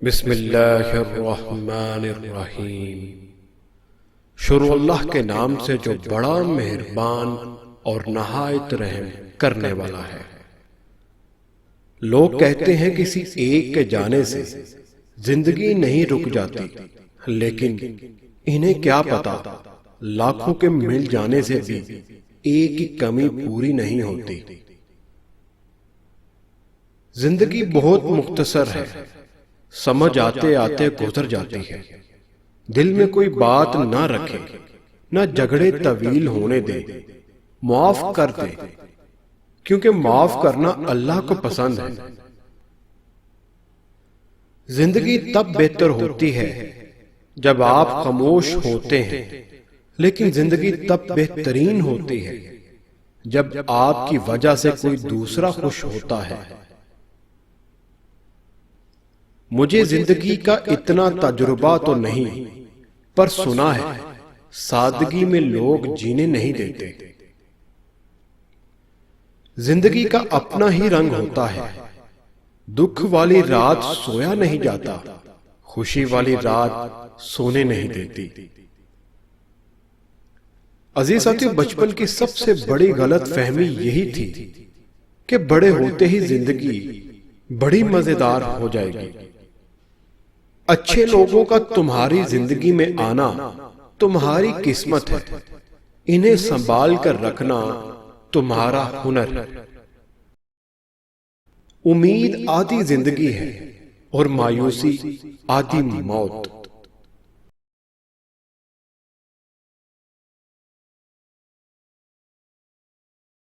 بسم اللہ الرحمن الرحیم۔ شروع اللہ کے نام سے جو بڑا مہربان اور نہایت رحم کرنے والا ہے۔ لوگ کہتے ہیں کسی ایک کے جانے سے زندگی نہیں رک جاتی، لیکن انہیں کیا پتا لاکھوں کے مل جانے سے بھی ایک کی کمی پوری نہیں ہوتی۔ زندگی بہت مختصر ہے، سمجھ آتے آتے گزر جاتی ہے۔ دل میں کوئی بات نہ رکھے، نہ جھگڑے طویل ہونے دے، معاف کر دے، کیونکہ معاف کرنا اللہ کو پسند ہے۔ زندگی تب بہتر ہوتی ہے جب آپ خاموش ہوتے ہیں، لیکن زندگی تب بہترین ہوتی ہے جب آپ کی وجہ سے کوئی دوسرا خوش ہوتا ہے۔ مجھے زندگی کا اتنا تجربہ تو نہیں، پر سنا ہے سادگی میں لوگ جینے نہیں دیتے۔ زندگی کا اپنا ہی رنگ ہوتا ہے، دکھ والی رات سویا نہیں جاتا، خوشی والی رات سونے نہیں دیتی۔ عزیز ساتھیو، بچپن کی سب سے بڑی غلط فہمی یہی تھی کہ بڑے ہوتے ہی زندگی بڑی مزیدار ہو جائے گی۔ اچھے لوگوں کا تمہاری زندگی میں آنا تمہاری قسمت ہے، انہیں سنبھال کر رکھنا تمہارا ہنر ہے۔ امید آدھی زندگی ہے اور مایوسی آدھی موت۔